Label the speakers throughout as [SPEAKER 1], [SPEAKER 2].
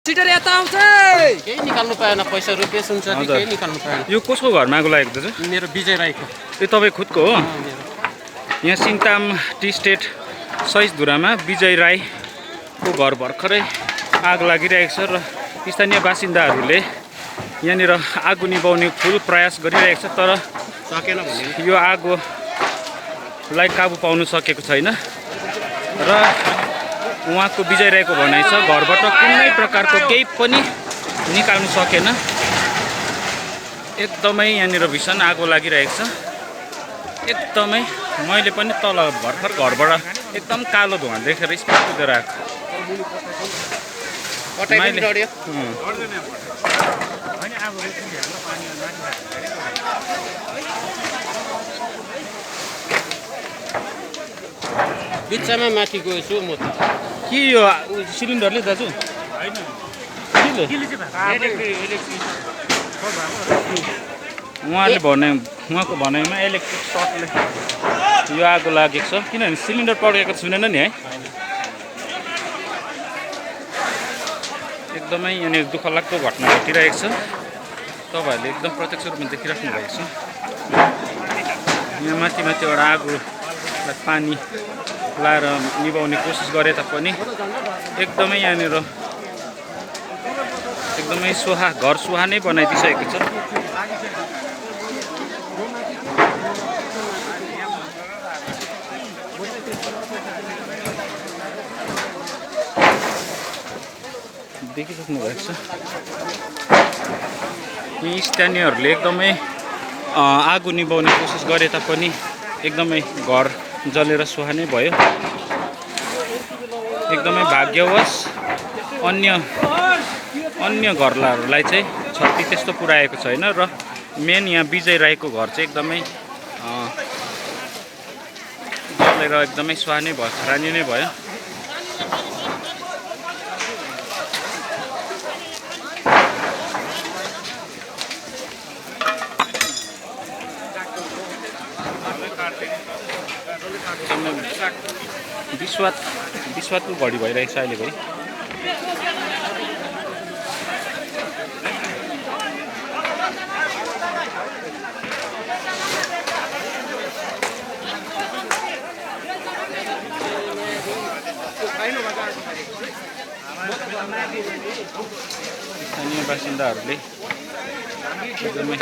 [SPEAKER 1] Seater यता आउँछ
[SPEAKER 2] केही निकाल्नु पाएन पैसा रुपियाँ सुन्छ कि केही निकाल्नु पाएन
[SPEAKER 3] यो कसको घरमा आगो लागेको दाजु
[SPEAKER 2] मेरो विजय राईको
[SPEAKER 3] यो तपाईँ खुदको हो यहाँ सिङताम टी स्टेट सहिजधुरामा विजय राईको घर भर्खरै आग लागिरहेको छ र स्थानीय बासिन्दाहरूले यहाँनिर आगो निभाउने फुल प्रयास गरिरहेको छ तर
[SPEAKER 2] सकेन भने
[SPEAKER 3] यो आगोलाई काबु पाउनु सकेको छैन र उहाँको विजय राईको भनाइ छ घरबाट कुनै प्रकारको केही पनि निकाल्नु सकेन एकदमै यहाँनिर भीषण आगो लागिरहेको छ एकदमै मैले पनि तल भर्खर घरबाट एकदम कालो धुवा देखेर स्पिड कुदेर आएको
[SPEAKER 2] बिचमा माथि गएछु म त
[SPEAKER 3] के यो सिलिन्डरले दाजु उहाँले उहाँको भनाइमा इलेक्ट्रिक सर्टले यो आगो लागेको छ किनभने सिलिन्डर पड्केको छुनेन नि है एकदमै यहाँनिर दुःख लाग्दो घटना घटिरहेको छ तपाईँहरूले एकदम प्रत्यक्ष रूपमा देखिराख्नु भएको छ यहाँ माथिबाट आगोलाई पानी लाएर निभाउने कोसिस गरे तापनि एकदमै यहाँनिर एकदमै घर सुहा नै बनाइदिइसकेको छ देखिसक्नु भएको छ यी स्थानीयहरूले एकदमै आगो निभाउने कोसिस गरे तापनि एकदमै घर जलेर सुहा नै भयो एकदमै भाग्यवश अन्य घरलाई चाहिँ क्षति त्यस्तो पुऱ्याएको छैन र मेन यहाँ विजय राईको घर चाहिँ एकदमै जलेर एकदमै सुहा नै भयो खरानी नै भयो विश्वासको घडी भइरहेको छ अहिलेघरि स्थानीय बासिन्दाहरूले एकदमै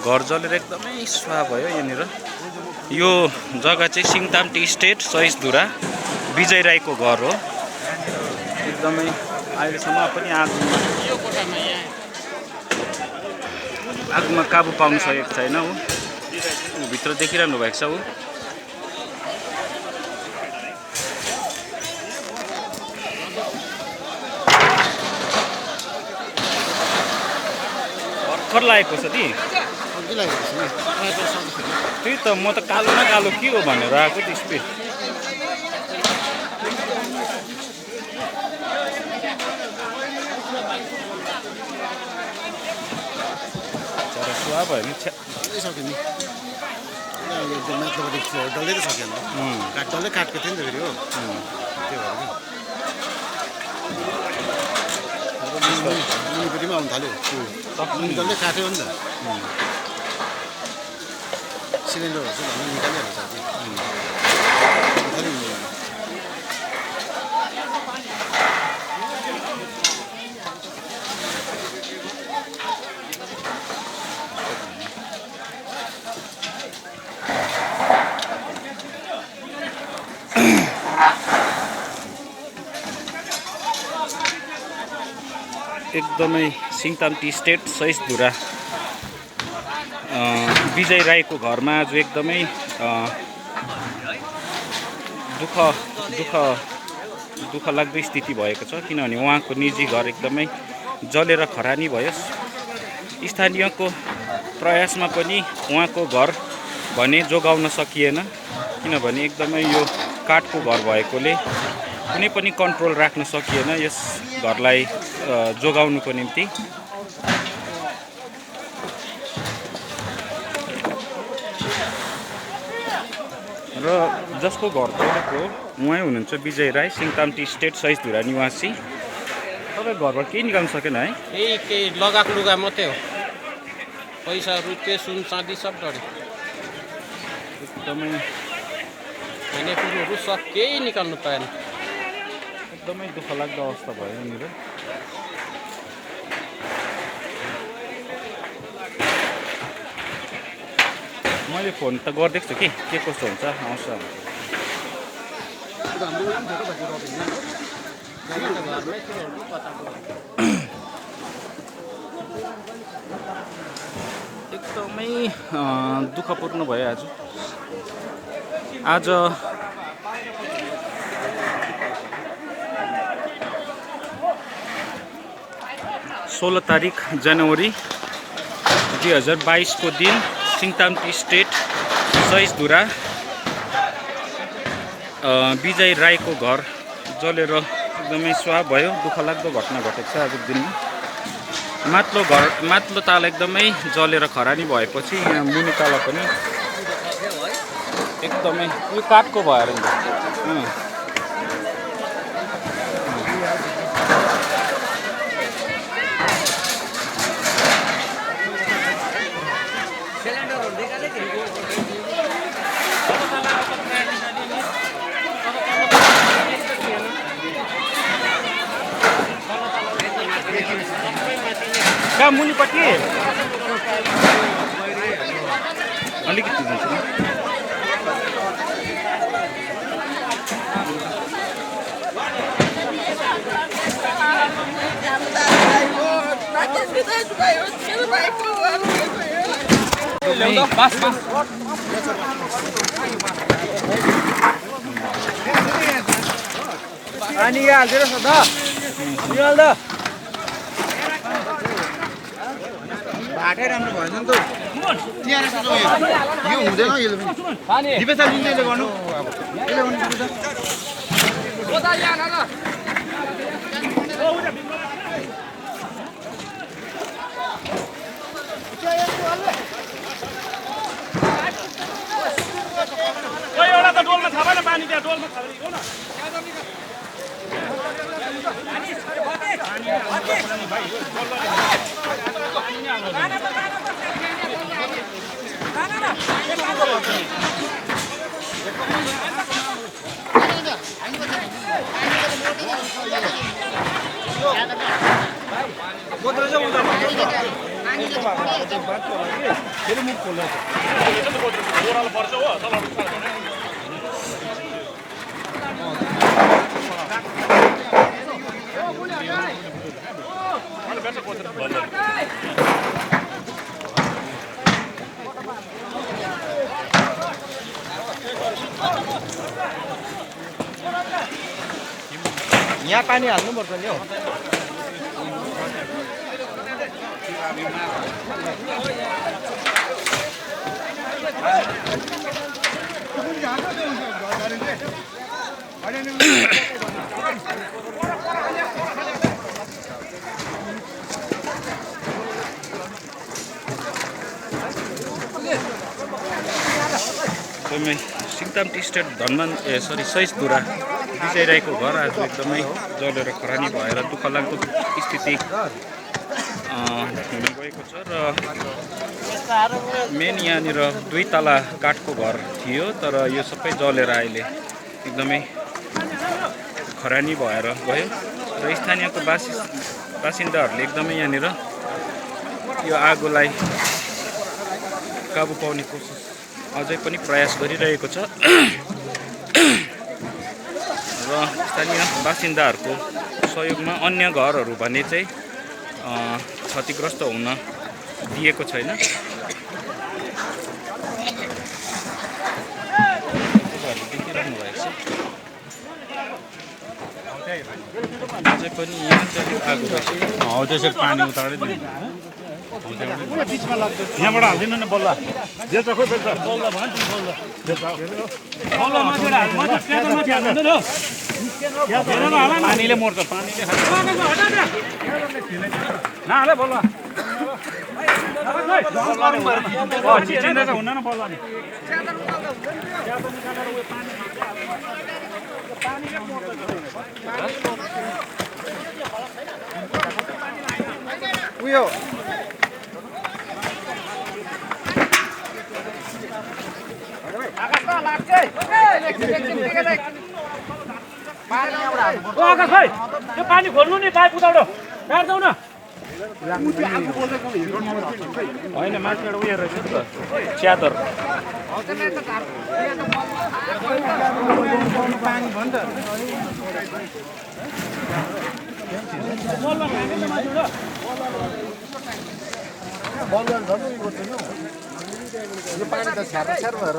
[SPEAKER 3] घर जलेर एकदमै सुहा भयो यहाँनिर यो जग्गा चाहिँ सिङताम टी स्टेट सहिजधुरा विजय राईको घर हो एकदमै अहिलेसम्म पनि आगोमा काबु पाउन सकेको छैन ऊ भित्र देखिरहनु भएको छ ऊ भर्खर लागेको छ ती त्यही त म त कालो न कालो के हो भनेर आएको त्यो स्पिड सुहा भयो नि
[SPEAKER 4] सक्यो नि डल्लै त सकेन डल्लै काटको थियो नि त फेरि हो त्यो भएर मुनिपट्टिमा आउनु थाल्यो डल्लै काट्यो नि त सिलिन्डरहरू चाहिँ भन्न निकालिहाल्छ
[SPEAKER 3] एकदमै सिङताम टी स्टेट सहिष्णुधुरा विजय राईको घरमा आज एकदमै दुःख लाग्दो स्थिति भएको छ, किनभने उहाँको निजी घर एकदमै जलेर खरानी भयो। स्थानीयको प्रयासमा पनि उहाँको घर भने जोगाउन सकिएन, किनभने एकदमै यो काठको घर भएकोले कुनै पनि कन्ट्रोल राख्न सकिएन यस घरलाई जोगाउनुको निम्ति। र जसको घर तोडेको उहाँ हुनुहुन्छ विजय राई, सिङताम टी स्टेट सहिष्णुधुरा निवासी। तपाईँको घरबाट केही निकाल्नु सकेन है?
[SPEAKER 2] केही लगाएको लुगा मात्रै हो, पैसा रुपियाँ सुन चाँदी सब डढ्यो।
[SPEAKER 3] एकदमै
[SPEAKER 2] खाने कुरोहरू सब केही निकाल्नु पाएन।
[SPEAKER 3] एकदमै दुःख लाग्दो अवस्था भयो यहाँनिर। मैले फोन त गरिदिएको छु कि के कस्तो हुन्छ आउँछ। एकदमै दुःखपूर्ण भयो आज 16 तारिक जनवरी 2022 को दिन सिङताम टी स्टेट सहिष्णुधुरा विजय राईको घर जलेर एकदमै स्वाह भयो। दुःख लाग्दो घटना घटेको छ आजको दिनमा। माथिल्लो ताला एकदमै जलेर खरानी भएपछि यहाँ मुनि ताला पनि एकदमै यो काठको भएर कहाँ मुनिपट्टि अलिकति दिन्छु नि।
[SPEAKER 1] पानी हालिदिएर सदा बाटै राम्रो भएन नि त।
[SPEAKER 4] यो हुँदैन यसले पनि दिपेसा जुन चाहिँले गर्नु अब यसले पनि
[SPEAKER 3] एउटा त डोलमा थाहा भएन पानी, त्यहाँ डोलमा थाहा हो न।
[SPEAKER 1] यहाँ पानी हाल्नुपर्छ नि हौ।
[SPEAKER 3] एकदमै सिङताम टी स्टेट सहिष्णुधुरा विजय राईको घर आज एकदमै जलेर खरानी भएर दुःख लाग्दो स्थिति हुन गएको छ। र मेन यहाँनिर 2 तला काठको घर थियो, तर यो सबै जलेर अहिले एकदमै खरानी भएर गयो। र स्थानीयको बासिन्दाहरूले एकदमै यहाँनिर यो आगोलाई काबु पाउने कोसिस अझै पनि प्रयास गरिरहेको छ। र स्थानीय बासिन्दाहरूको सहयोगमा अन्य घरहरू भने चाहिँ क्षतिग्रस्त हुन दिएको छैन। देखिरहनु भएको छ अझै पनि यहाँ चाहिँ आगो
[SPEAKER 5] हौ त्यसरी पानी उतारै दिनु यहाँबाट हाल्दिनु न बल्ल जे छ खोइ बेच्छ बल्ल भन बल्ल बल्ल माथिबाट हाल्नु म त त्यहाँ माथि हाल्दैन नि पानीले मर्छ पानीले खान्छ नहाले बल्ल चिचिँदै त हुँदैन बल्ल नि
[SPEAKER 1] उयो
[SPEAKER 5] खै त्यो पानी खोल्नु नि पाइप उताउट काट्छौ न
[SPEAKER 3] होइन माथिबाट उयो रहेछ नि त च्यादर
[SPEAKER 1] पानी भयो नि त
[SPEAKER 4] यो पानी त छ्यार छ्यार भएर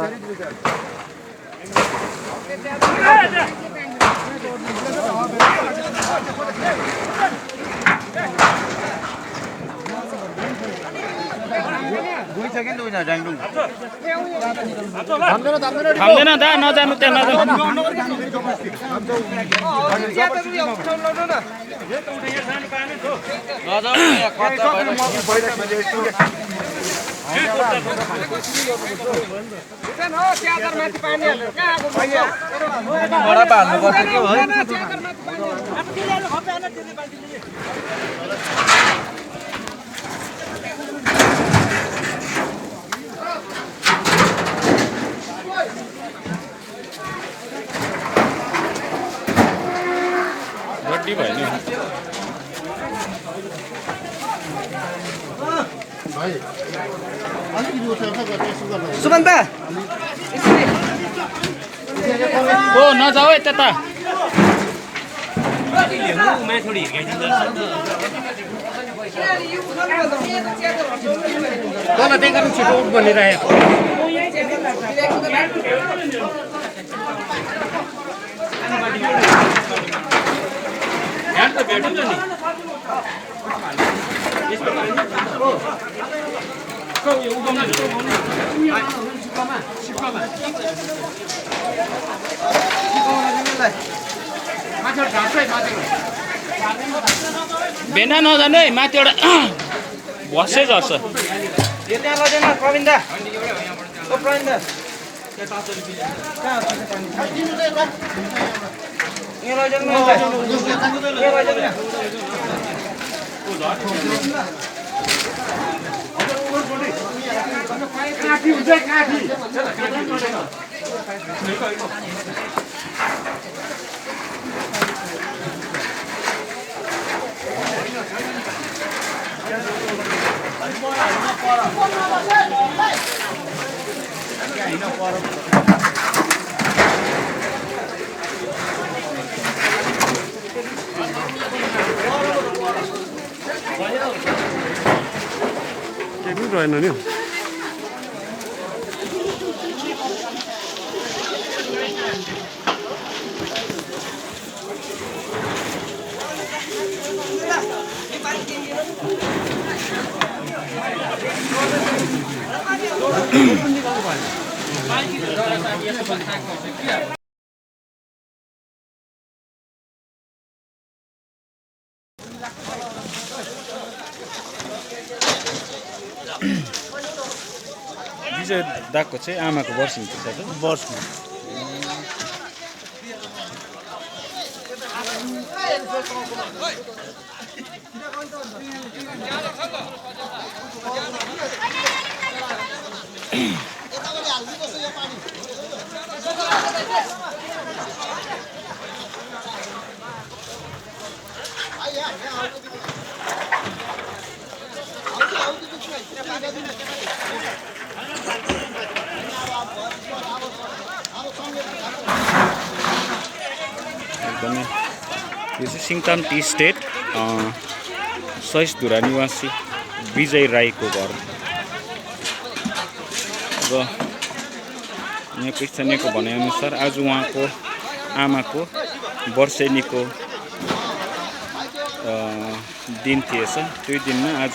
[SPEAKER 1] गइसक्यो नि त उनीहरू ड्याङडुङ
[SPEAKER 3] थाम्दैन दा नजानु त्यहाँ नजानु
[SPEAKER 1] बडा हाल्नु पर्छ के हो
[SPEAKER 3] गड्डी भयो नि
[SPEAKER 1] सुमन्त
[SPEAKER 3] ओ नजाऊ है त्यता
[SPEAKER 5] तल देखाउनु छिटो उठ बनिरहेको
[SPEAKER 3] भेना नजानु है माथिबाट भस्सै झर्छ
[SPEAKER 1] यो त्यहाँ लैजाउन प्रवीण दा ओ प्रवीण दा यहाँ लैजाउनु यहाँ लैजाउनु
[SPEAKER 5] काठी हुन्छ काठी केही रहेन नि
[SPEAKER 3] विजय दाको चाहिँ आमाको वर्षिङ छ
[SPEAKER 5] बस्नु
[SPEAKER 3] एकदमै यो चाहिँ सिङताम टी स्टेट सहिष्णुधुरा निवासी विजय राईको घर र यहाँको स्थानीयको भनाइअनुसार आज उहाँको आमाको वर्षेनीको दिन थिएछ। त्यो दिनमा आज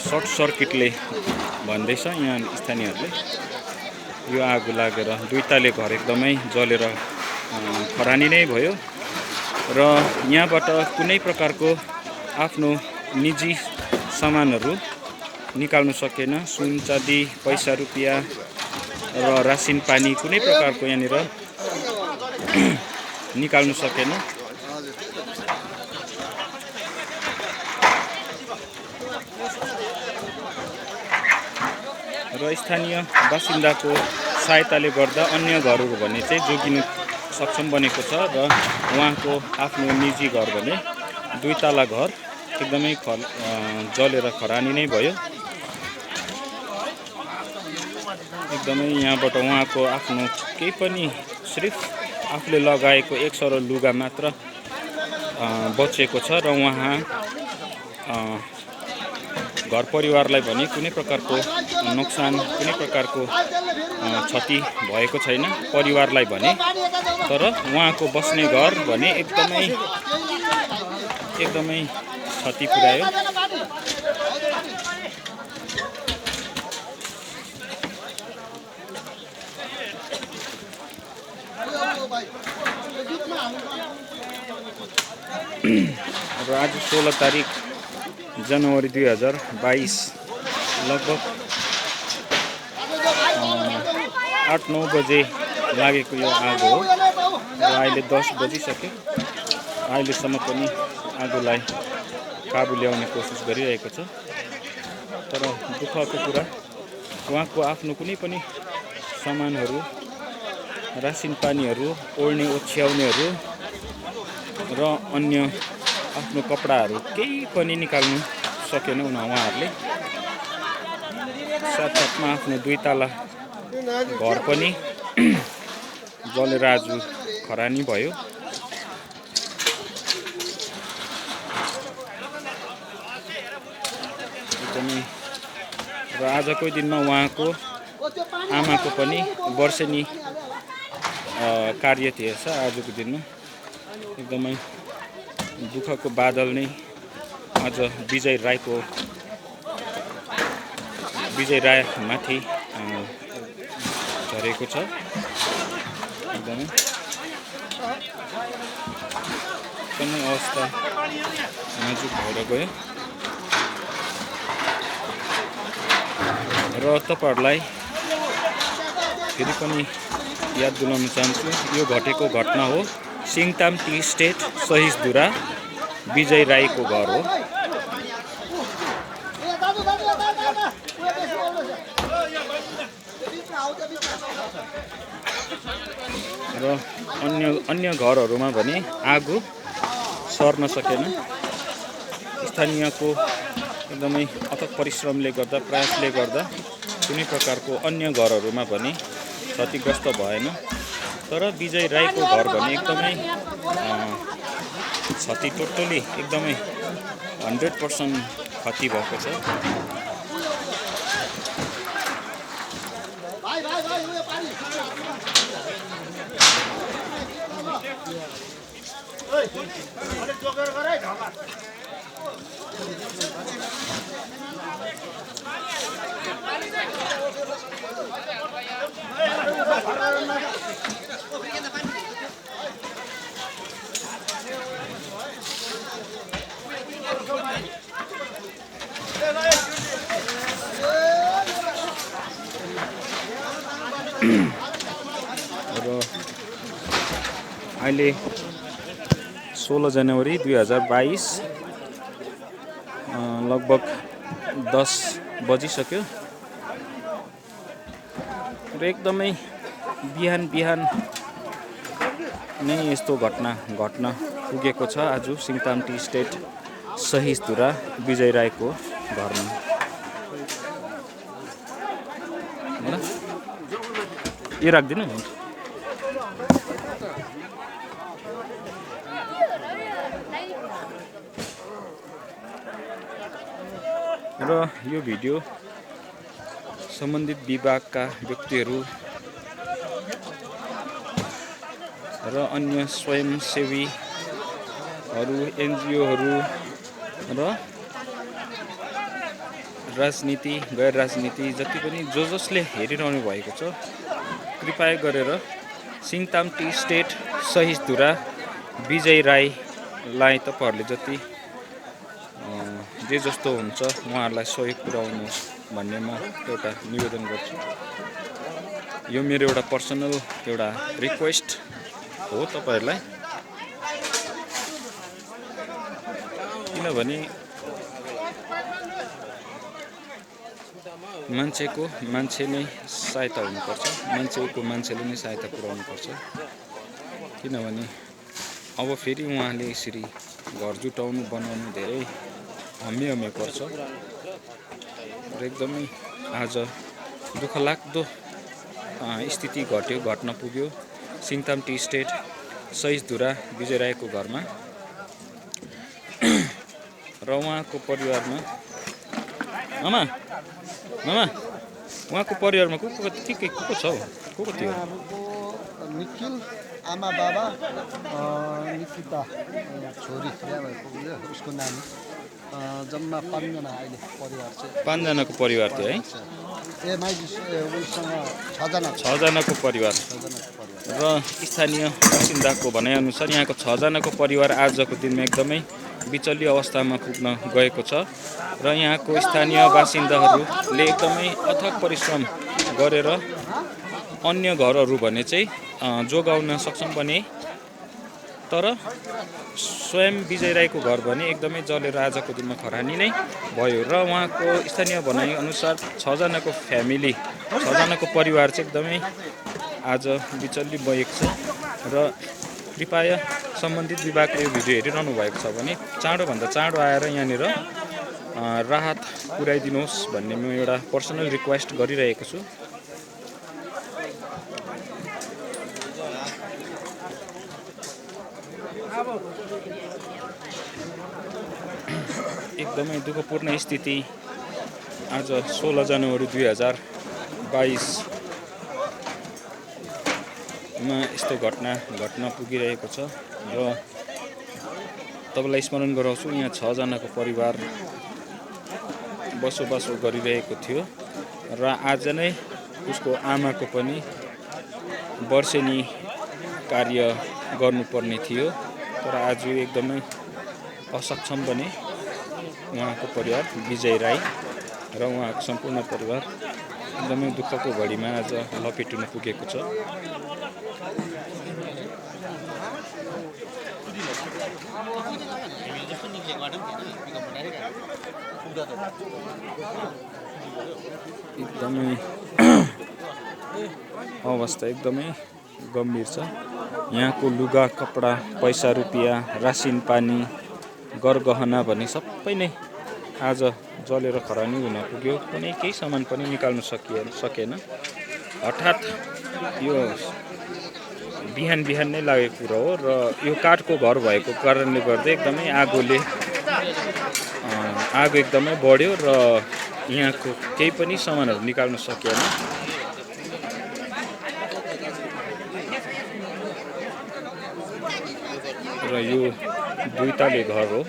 [SPEAKER 3] सर्ट सर्किटले भन्दैछ यहाँ स्थानीयहरूले। यो आगो लागेर दुई तले घर एकदमै जलेर खरानी नै भयो र यहाँबाट कुनै प्रकारको आफ्नो निजी सामानहरू निकाल्नु सकेन। सुन चाँदी पैसा रुपियाँ र रासिन पानी कुनै प्रकारको यहाँनिर निकाल्नु सकेन। र स्थानीय बासिन्दाको सहायताले गर्दा अन्य घरहरू भने चाहिँ जोगिनु सक्षम बनेको छ र उहाँको आफ्नो निजी घर भने दुई तला घर एकदमै जलेर खरानी नै भयो। एकदमै यहाँबाट उहाँको आफ्नो केही पनि सिर्फ आफूले लगाएको एक सरो लुगा मात्र बचेको छ र उहाँ घर परिवारलाई भने कुनै प्रकारको नोक्सान कुनै प्रकारको क्षति भएको छैन परिवारलाई भने। तर उहाँको बस्ने घर भने एकदमै क्षति पुर्यायो। र आज 16 तारिक जनवरी 2022 लगभग 8-9 बजे लागेको यो आगो हो र अहिले 10 बजिसक्यो। अहिलेसम्म पनि आगोलाई काबु ल्याउने कोसिस गरिरहेको छ। तर दुःखको कुरा उहाँको आफ्नो कुनै पनि सामानहरू रासिन पानीहरू ओढ्ने ओछ्याउनेहरू र अन्य आफ्नो कपडाहरू केही पनि निकाल्नु सकेन उहाँहरूले। साथसाथमा आफ्नो दुई तला घर पनि जलेर आज खरानी भयो। एकदमै र आजको दिनमा उहाँको आमाको पनि वर्षेनी कार्य थिएछ। आजको दिनमा एकदमै दुःखको बादल नै आज विजय रायमाथि झरेको छ। एकदमै अवस्था नाजुक भएर गयो र तपाईहरुलाई फेरि पनि याद दिलाउन चाहन्छु यो घटेको घटना हो सिङताम टी स्टेट सहिष्णुधुरा विजय राईको घर हो। र अन्य घरहरूमा भने आगो सर्न सकेन। स्थानीयको एकदमै अथक परिश्रमले गर्दा प्रयासले गर्दा कुनै प्रकारको अन्य घरहरूमा भने क्षतिग्रस्त भएन। तर विजय राईको घर भने एकदमै क्षति टोटली एकदमै 100% क्षति भएको छ। र अहिले 16 जनवरी 2022 लगभग 10 बजिसक्यो र एकदमै बिहान नै यस्तो घटना घट्न पुगेको छ आज सिङताम टी स्टेट सहिष्णुधुरा विजय राईको घरमा। यो राख्दिनु र यो भिडियो सम्बन्धित विभागका व्यक्तिहरू र अन्य स्वयंसेवीहरू, एनजिओहरू र राजनीति गैर राजनीति जति पनि जसले हेरिरहनु भएको छ कृपया गरेर सिङताम टी स्टेट सहिष्णुता विजय राईलाई तपाईँहरूले जति जे जस्तो हुन्छ उहाँहरूलाई सहयोग पुर्याउनुहोस् भन्ने म एउटा निवेदन गर्छु। यो मेरो एउटा पर्सनल एउटा रिक्वेस्ट हो तपाईँहरूलाई, किनभने मान्छेको मान्छे नै सहायता हुनुपर्छ, मान्छेको मान्छेले नै सहायता पुर्याउनुपर्छ। किनभने अब फेरि उहाँले यसरी घर जुटाउनु बनाउनु धेरै हम्मे पर्छ र एकदमै आज दुःखलाग्दो स्थिति घट्न पुग्यो सिङताम टी स्टेट सहिष्णुता विजय राईको घरमा र उहाँको परिवारमा मामा उहाँको परिवारमा को छ हौ? को थियो?
[SPEAKER 4] निखिल, आमा बाबा, निकिता छोरी बिहा भएको उसको नानी, जम्मा 5 जना अहिले परिवार चाहिँ।
[SPEAKER 3] 5 जनाको परिवार थियो है?
[SPEAKER 4] उसँग 6
[SPEAKER 3] जनाको परिवार र स्थानीय बासिन्दाको भनाइअनुसार यहाँको 6 जनाको परिवार आजको दिनमा एकदमै बिचल्य अवस्थामा पुग्न गएको छ र यहाँको स्थानीय बासिन्दाहरूले एकदमै अथक परिश्रम गरेर अन्य घरहरू भने चाहिँ जोगाउन सक्षम बने, तर स्वयं विजय राईको घर भने एकदमै जलेर आजको दिनमा खरानी नै भयो र उहाँको स्थानीय भनाइअनुसार 6 जनाको फ्यामिली, 6 जनाको परिवार चाहिँ एकदमै आज बिचल्ली बगेको छ र कृपया सम्बन्धित विभागले यो भिडियो हेरिरहनु भएको छ भने चाँडोभन्दा चाँडो आएर यहाँनिर राहत पुर्याइदिनुहोस् भन्ने म एउटा पर्सनल रिक्वेस्ट गरिरहेको छु। एकदमै दुःखपूर्ण स्थिति आज 16 जनवरी 2022 मा यस्तो घटना घट्न पुगिरहेको छ र तपाईँलाई स्मरण गराउँछु यहाँ 6 जनाको परिवार बसोबासो गरिरहेको थियो र आज नै उसको आमाको पनि वर्षेनी कार्य गर्नुपर्ने थियो, तर आज एकदमै असक्षम बने उहाँको परिवार विजय राई र उहाँको सम्पूर्ण परिवार एकदमै दुःखको घडीमा आज लपेटिन पुगेको छ। एकदमै अवस्था एकदमै गम्भीर छ। यहाँको लुगा कपडा, पैसा रुपियाँ, रासिन पानी, गरगहना भन्ने सबै नै आज जलेर खरानी हुन पुग्यो। कुनै केही सामान पनि निकाल्न सकेन। हठात यो बिहान नै लागेको कुरा हो र यो काठको घर भएको कारणले गर्दा एकदमै आगो एकदमै बढ्यो र यहाँको केही पनि सामानहरू निकाल्न सकेन। र यो 2 तले घर हो।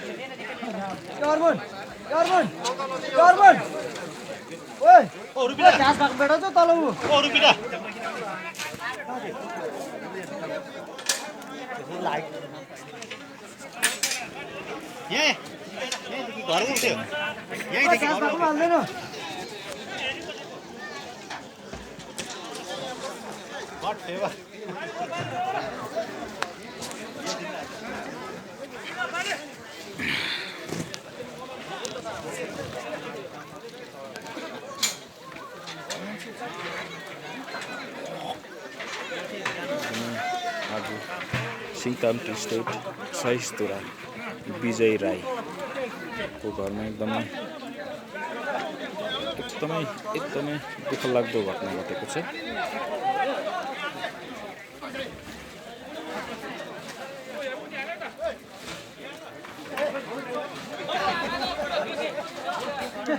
[SPEAKER 3] आज सिङताम टी स्टेट सहिष्णुता विजय राईको घरमा एकदमै दुःखलाग्दो घटना घटेको छ। र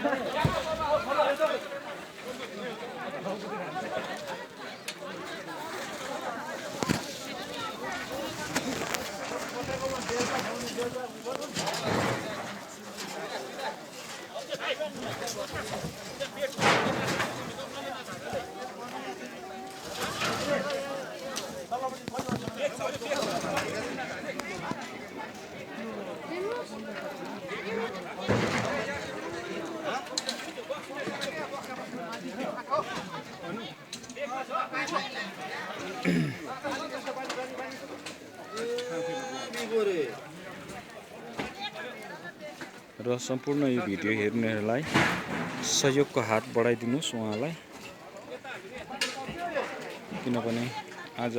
[SPEAKER 3] सम्पूर्ण यो भिडियो हेर्नेहरूलाई सहयोगको हात बढाइदिनुहोस् उहाँलाई, किनभने आज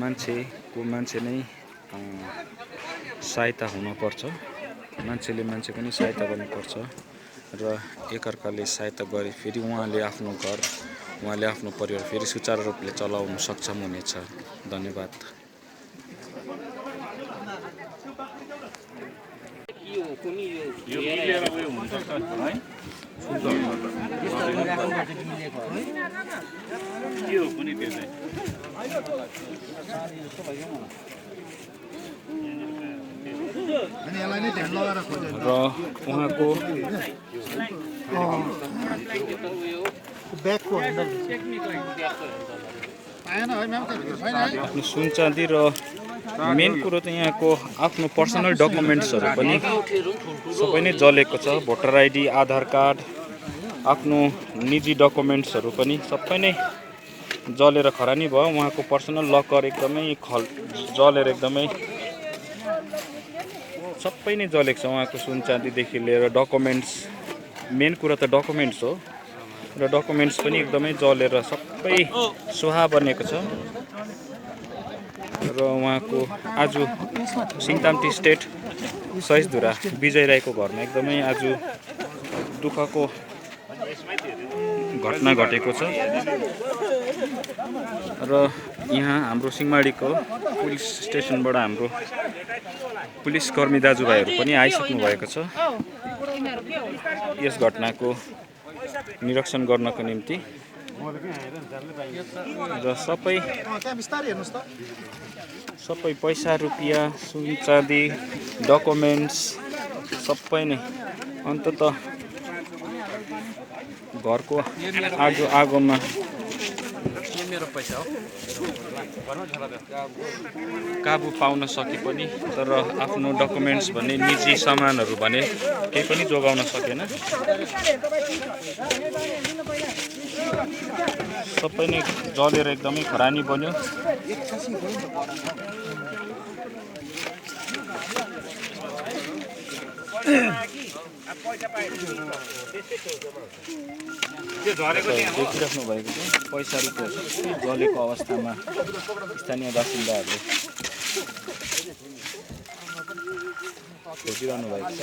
[SPEAKER 3] मान्छे नै सहायता हुनुपर्छ, मान्छेले मान्छेको नि सहायता गर्नुपर्छ र एकअर्काले सहायता गरे फेरि उहाँले आफ्नो घर, उहाँले आफ्नो परिवार फेरि सुचारू रूपले चलाउन सक्षम हुनेछ। धन्यवाद।
[SPEAKER 5] यो मिलेर उयो हुन्छ है के हो कुनै त्यो चाहिँ
[SPEAKER 3] र उहाँको आफ्नो सुन चाँदी र मेन कुरो त यहाँको आफ्नो पर्सनल डकुमेन्ट्सहरू पनि सबै नै जलेको छ। भोटर आइडी, आधार कार्ड, आफ्नो निजी डकुमेन्ट्सहरू पनि सबै नै जलेर खरानी भयो। उहाँको पर्सनल लकर एकदमै जलेर एकदमै सबै नै जलेको छ। उहाँको सुन चाँदीदेखि लिएर डकुमेन्ट्स, मेन कुरा त डकुमेन्ट्स हो र डकुमेन्ट्स पनि एकदमै जलेर सबै सुहा बनेको छ। र उहाँको आज सिङताम टी स्टेट सहिजधुरा विजय राईको घरमा एकदमै आज दुःखको घटना घटेको छ र यहाँ हाम्रो सिंहमारीको पुलिस स्टेसनबाट हाम्रो पुलिसकर्मी दाजुभाइहरू पनि आइसक्नु भएको छ यस घटनाको निरीक्षण गर्नको निम्ति। र सबै पैसा रुपियाँ, सुन चाँदी, डकुमेन्ट्स सबै नै अन्तत घरको आगोमा काबु पाउन सके पनि तर आफ्नो डकुमेन्ट्स भन्ने निजी सामानहरू भने केही पनि जोगाउन सकेन। सबै नै जलेर एकदमै खरानी बन्यो। देखिराख्नु भएको छ पैसा रुपियाँ जलेको अवस्थामा स्थानीय बासिन्दाहरूले खोजिरहनु भएको छ।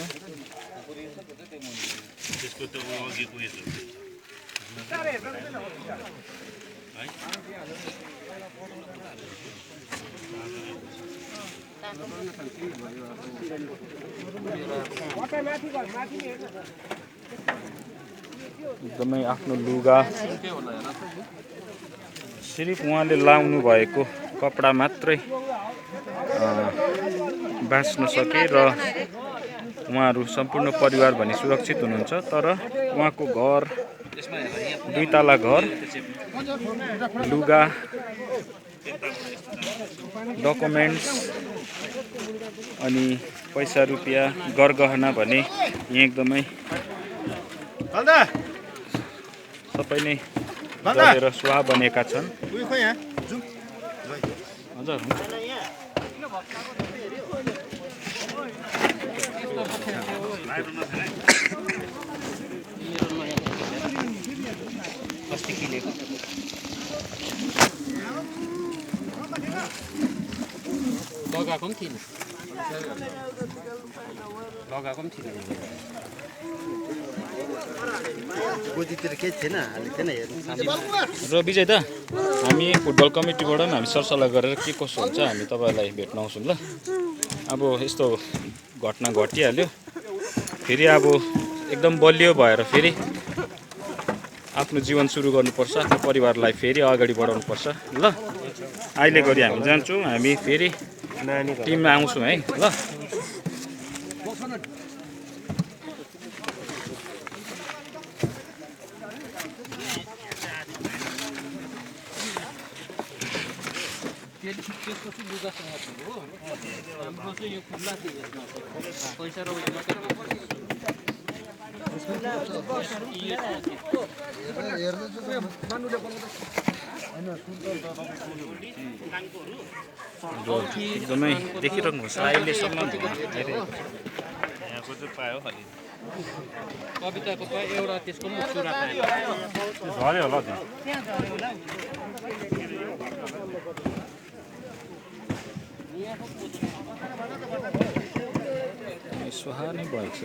[SPEAKER 3] एकदमै आफ्नो लुगा, सिर्फ उहाँले लाउनु भएको कपडा मात्रै बाँच्न सके र उहाँहरू सम्पूर्ण परिवार भने सुरक्षित हुनुहुन्छ। तर उहाँको घर, 2 तला घर, लुगा, डकुमेन्ट्स अनि पैसा रुपियाँ, गरगहना भने यहाँ एकदमै सबै नै जलेर सुहा बनेका छन्। हजुर
[SPEAKER 2] लगाएको पनि थिएन, लगाएको पनि थिएन।
[SPEAKER 3] र विजय दा, हामी फुटबल कमिटीबाट पनि हामी सरसल्लाह गरेर के कसो हुन्छ हामी तपाईँलाई भेट्न आउँछौँ ल। अब यस्तो घटना घटिहाल्यो। फेरि अब एकदम बलियो भएर फेरि आफ्नो जीवन सुरु गर्नुपर्छ, आफ्नो परिवारलाई फेरि अगाडि बढाउनुपर्छ। ल अहिले गरी हामी जान्छौँ, हामी फेरि टिममा आउँछौँ है। ल
[SPEAKER 2] त्यसपछि लुगासँग हो हाम्रो चाहिँ यो खुल्ला थियो पैसा र उयो मात्रै
[SPEAKER 3] एकदमै देखिरहनुहोस् अहिलेसम्म
[SPEAKER 2] कविताको त एउटा त्यसको पनि चुरा पाएँ
[SPEAKER 5] झऱ्यो होला
[SPEAKER 3] स्वाहा नै भएको छ।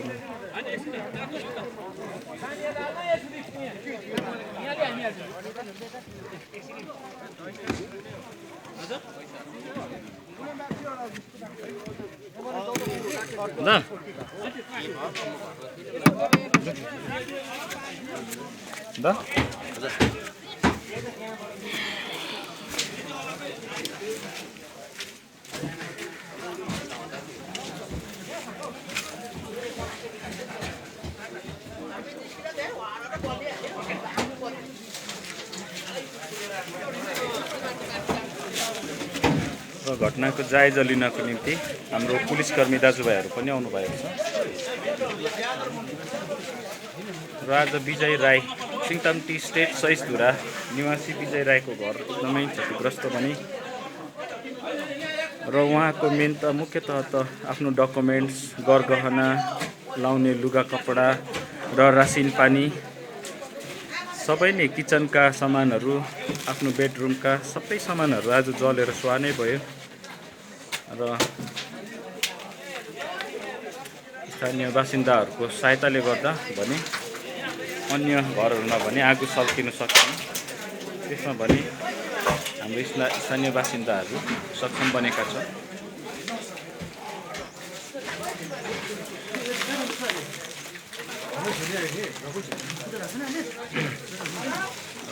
[SPEAKER 3] र घटनाको जायजा लिनको निम्ति हाम्रो पुलिसकर्मी दाजुभाइहरू पनि आउनुभएको छ। र आज विजय राई सिङताम टी स्टेट सहिष्णुरा निवासी विजय राईको घर एकदमै क्षतिग्रस्त बने र उहाँको मेन त मुख्यतः त आफ्नो डकुमेन्ट्स, गरगहना, लाउने लुगा कपडा र रासिन पानी सबै नै, किचनका सामानहरू, आफ्नो बेडरुमका सबै सामानहरू आज जलेर स्वाहा नै भयो। र स्थानीय बासिन्दाहरूको सहायताले गर्दा भने अन्य घरहरूमा भने आगो सल्किन सक्छन्, त्यसमा भने हाम्रो स्थानीय बासिन्दाहरू सक्षम बनेका छन्।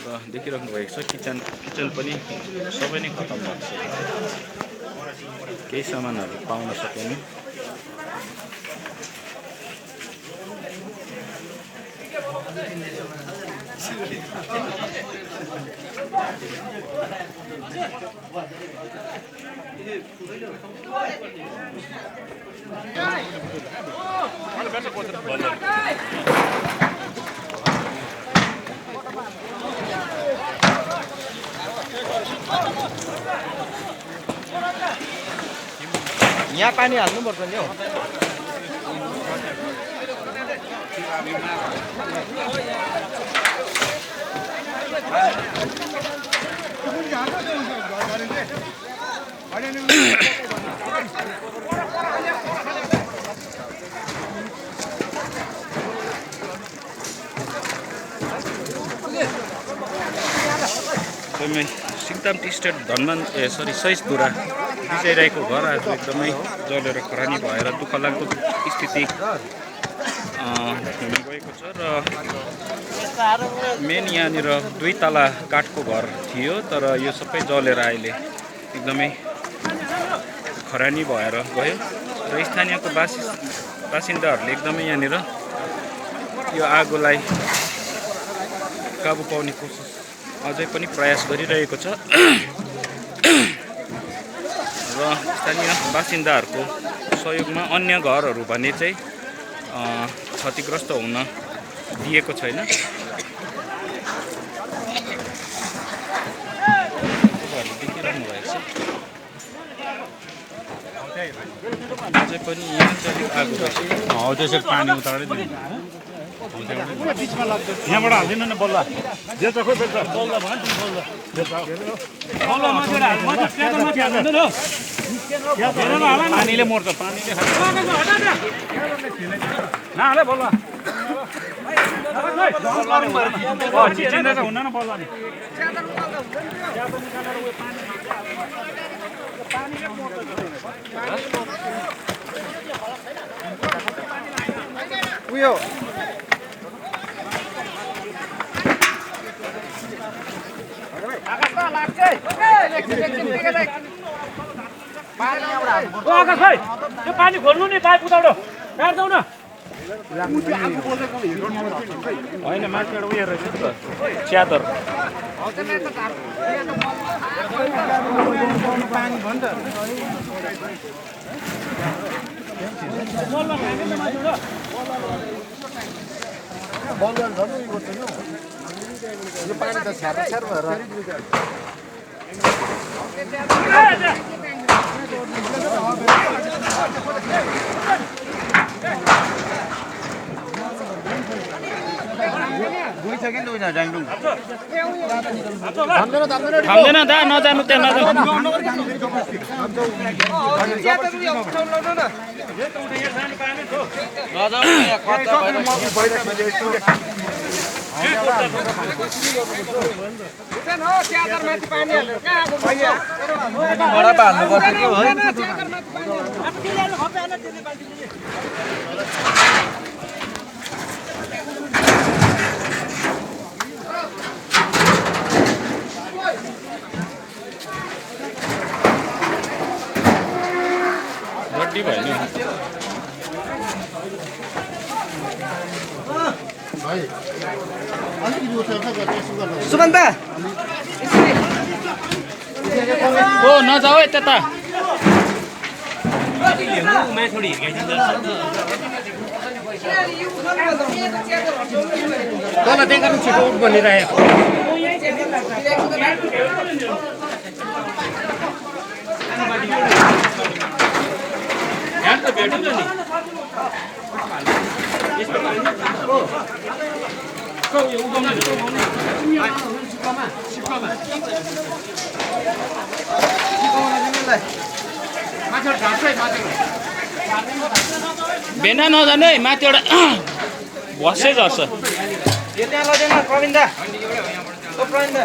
[SPEAKER 3] र देखिरहनु भएको छ किचन पनि सबै नै खतम भएको छ, केही सामानहरू पाउन सकेन।
[SPEAKER 1] यहाँ पानी हाल्नुपर्छ नि हौ।
[SPEAKER 3] सिङताम टी स्टेट सहिष्णुरा विजय राईको घर आज एकदमै जलेर खरानी भएर दुःखलाग्दो स्थिति हुन गएको छ। र मेन यहाँनिर 2 तला काठको घर थियो, तर यो सबै जलेर अहिले एकदमै खरानी भएर गयो। र स्थानीयको बासिन्दाहरूले एकदमै यहाँनिर यो आगोलाई काबु पाउने कोसिस अझै पनि प्रयास गरिरहेको छ। र स्थानीय बासिन्दाहरूको सहयोगमा अन्य घरहरू भने चाहिँ क्षतिग्रस्त हुन दिएको छैन। देखिरहनु भएको छ अझै पनि यहाँ चाहिँ आगो
[SPEAKER 5] हौ त्यसरी पानी उतारै दिनु यहाँबाट हाल्दिन न बल्ल जे छ खोइ बेच्छ बल्ल भन तिमी बल्ल बल्ल माथि हाल माथि त्यहाँ माथि हाल्दैन र पानीले मर्छ पानीले नहाले बल्ल चिचिँदैछ हुन्न न बल्ल नि पानीले मर्छ
[SPEAKER 1] उयो
[SPEAKER 5] आकाश भाइ यो पानी खोल्नु नि पाइप उताउट काट्छौ न
[SPEAKER 3] होइन माथि एउटा उयो रहेछ नि त च्यादर
[SPEAKER 4] यो पानी त छ्यार भएर
[SPEAKER 1] गइसक्यो नि उनीहरू डाङडुङ
[SPEAKER 3] थाम्दैन दा नजानु त्यहाँ नजानु
[SPEAKER 1] बडा हाल्नु पर्छ के हो
[SPEAKER 3] रड्डी भयो नि
[SPEAKER 1] सुगन्ध
[SPEAKER 3] ओ नजाऊ है त्यता
[SPEAKER 5] तल त्यहाँ छिटो उठ बनिरहेको
[SPEAKER 3] भेना नजानु है माथि एउटा भस्सै झर्छ
[SPEAKER 1] यो त्यहाँ लैजाउन प्रवीण दा ओ प्रवीण दा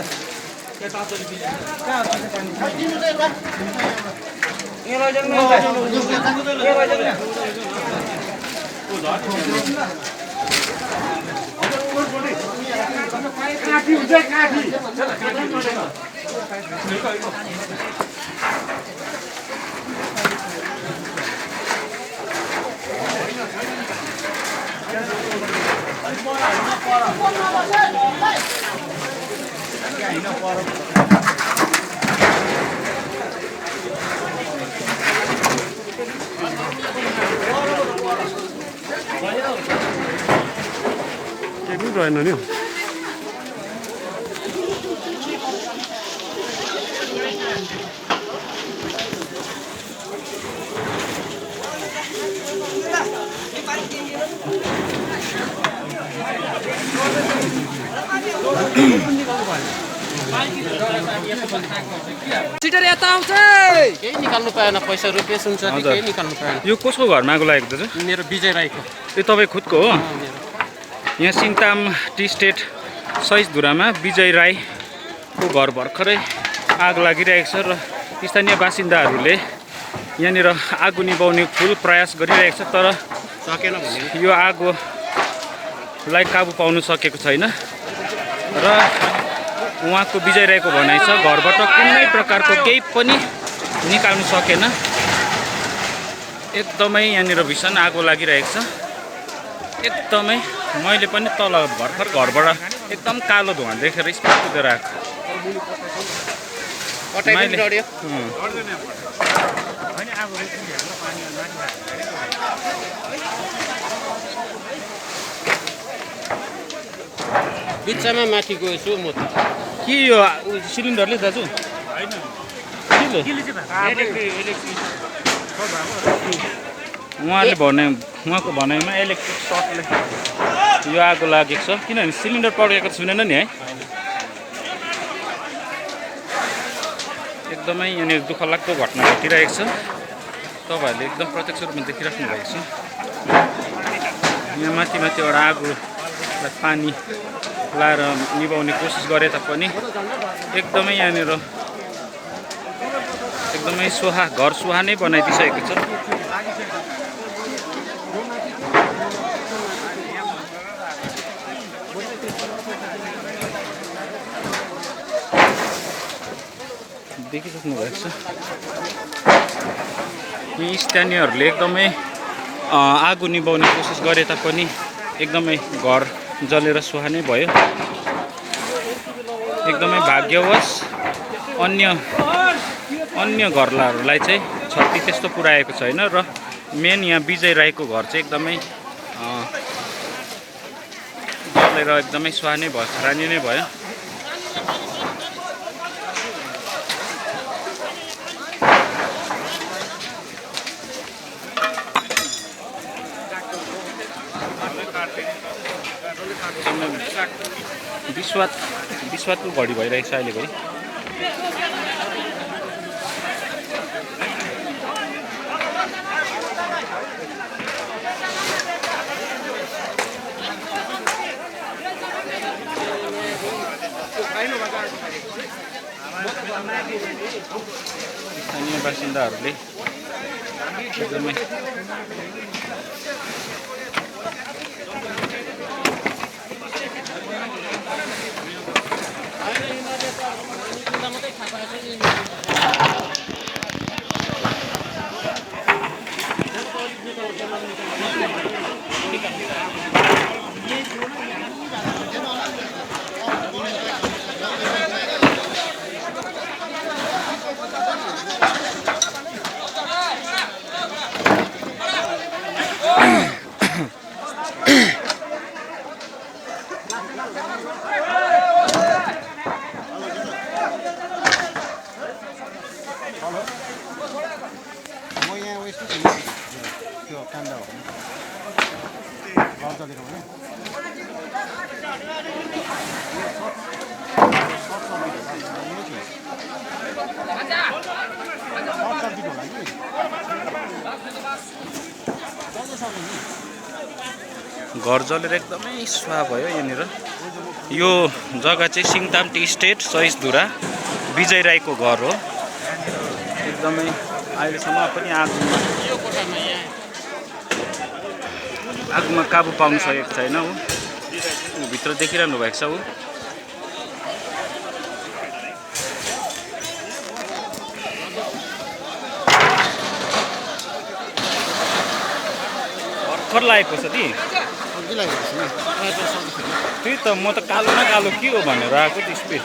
[SPEAKER 1] यहाँ लैजाउनु
[SPEAKER 5] केही रहेन नि
[SPEAKER 2] सिटर यता आउँछ केही निकाल्नु पाएन पैसा रुपियाँ सुन्छ नि केही निकाल्नु पाएन
[SPEAKER 3] यो कसको घरमा आगो लागेको दाजु
[SPEAKER 2] मेरो विजय राईको
[SPEAKER 3] यो तपाईँ खुदको हो यहाँ सिङताम टी स्टेट सहिजधुरामा विजय राईको घर भर्खरै आग लागिरहेको छ र स्थानीय बासिन्दाहरूले यहाँनिर आगो निभाउने फुल प्रयास गरिरहेको छ तर
[SPEAKER 2] सकेन भने
[SPEAKER 3] यो आगोलाई काबु पाउनु सकेको छैन र उहाँको विजय राईको भनाइ छ घरबाट कुनै प्रकारको केही पनि निकाल्नु सकेन एकदमै यहाँनिर भीषण आगो लागिरहेको छ एकदमै मैले पनि तल भर्खर घरबाट एकदम कालो धुवा देखेर स्पिड कुदेर आएको
[SPEAKER 2] बिचमा माथि गएछु म त
[SPEAKER 3] के यो सिलिन्डरले दाजु उहाँले उहाँको भनाइमा इलेक्ट्रिक सर्टले यो आगो लागेको छ किनभने सिलिन्डर पड्केको सुनेन नि है एकदमै यहाँनिर दुःख लाग्दो घटना घटिरहेको छ तपाईँहरूले एकदम प्रत्यक्ष रूपमा देखिराख्नु भएको छ यहाँ माथि एउटा आगोलाई पानी लाएर निभाउने कोसिस गरे तापनि एकदमै यहाँनिर एकदमै घर सुहा नै बनाइदिइसकेको छ देखिसक्नु भएको छ। यी स्थानीयहरूले एकदमै आगो निभाउने कोसिस गरे तापनि एकदमै घर जलेर सुहा नै भयो। एकदमै भाग्यवश अन्य घरलाई चाहिँ क्षति त्यस्तो पुर्याएको छैन र मेन यहाँ विजय राईको घर चाहिँ एकदमै जलेर एकदमै सुहा नै भयो, खरानी नै भयो। विश्वासको घडी भइरहेको छ अहिले घरि। स्थानीय बासिन्दाहरूले एकदमै घर जलेर एकदमै सुहा भयो यहाँनिर। यो जग्गा चाहिँ सिङताम टी स्टेट सहिष्धुरा विजय राईको घर हो। एकदमै अहिलेसम्म पनि आगोमा काबु पाउन सकेको छैन। ऊ भित्र देखिरहनु भएको छ। ऊ भर्खर लागेको छ नि। त्यही त म त कालो न कालो के हो भनेर आएको त्यो स्पिड।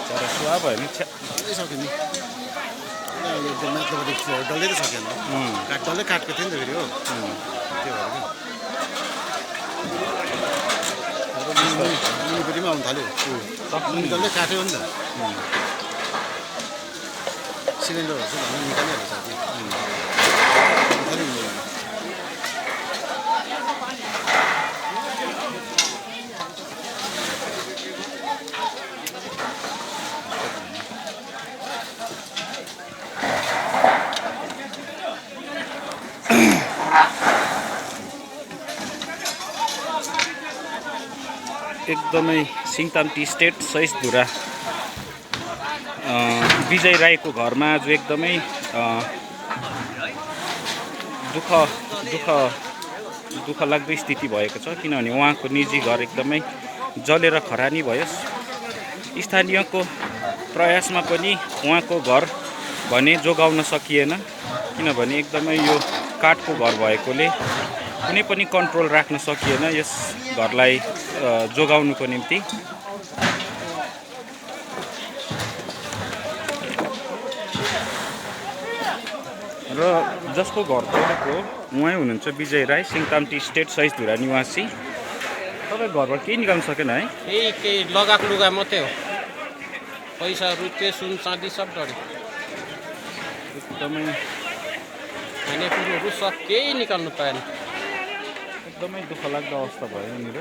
[SPEAKER 3] तर सुहा भयो नि
[SPEAKER 4] सक्यो नि माथिल्लोपट्टि डल्लै त सकेन डल्लै काटको थियो नि त फेरि हो त्यो भएर पनि आउनु थाल्यो डल्लै काट्यो नि त सिलिन्डरहरू चाहिँ भन्नु निकालिहाल्छ साथी।
[SPEAKER 3] एकदमै सिङताम टी स्टेट सहिष्धुरा विजय राईको घरमा आज एकदमै दुःख लाग्दो स्थिति भएको छ। किनभने उहाँको निजी घर एकदमै जलेर खरानी भयो। स्थानीयको प्रयासमा पनि उहाँको घर भने जोगाउन सकिएन। किनभने एकदमै यो काठको घर भएकोले कुनै पनि कन्ट्रोल राख्न सकिएन यस घरलाई जोगाउनुको निम्ति। र जसको घर परेको उहाँ हुनुहुन्छ विजय राई, सिङताम टी स्टेट सहिष्धुरा निवासी। तपाईँको घरबाट केही निकाल्नु सकेन है?
[SPEAKER 2] केही लगाएको लुगा मात्रै हो। पैसा रुपियाँ सुन चाँदी सब डढ्यो।
[SPEAKER 3] एकदमै
[SPEAKER 2] खानेकुरोहरू सब केही निकाल्नु पाएन।
[SPEAKER 3] एकदमै दुःख लाग्दो अवस्था भयो यहाँनिर।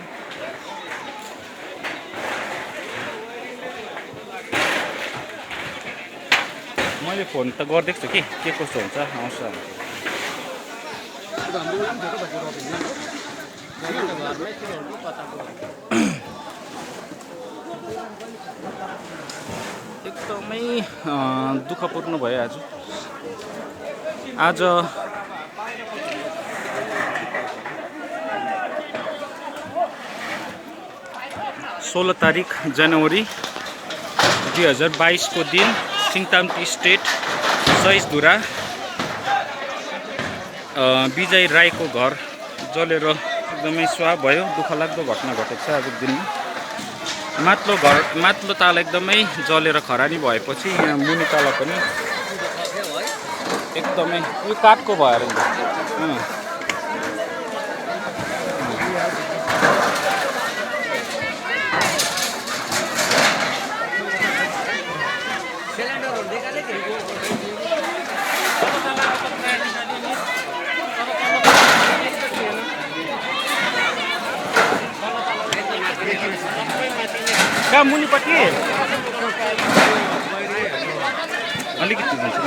[SPEAKER 3] मैले फोन त गरिदिएको छु कि के कस्तो हुन्छ आउँछ। एकदमै दुःखपूर्ण भयो आज 16 तारिक जनवरी 2022 को दिन सिङताम टी स्टेट सहिजधुरा विजय राईको घर जलेर एकदमै स्वाह भयो। दुःखलाग्दो घटना घटेको छ आजको दिनमा। माथिल्लो ताला एकदमै जलेर खरानी भएपछि यहाँ मुनि ताला पनि एकदमै यो काठको भएर नि कहाँ मुनिपट्टि अलिकति जान्छ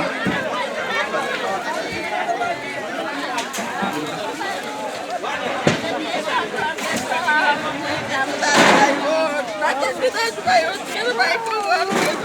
[SPEAKER 6] Não,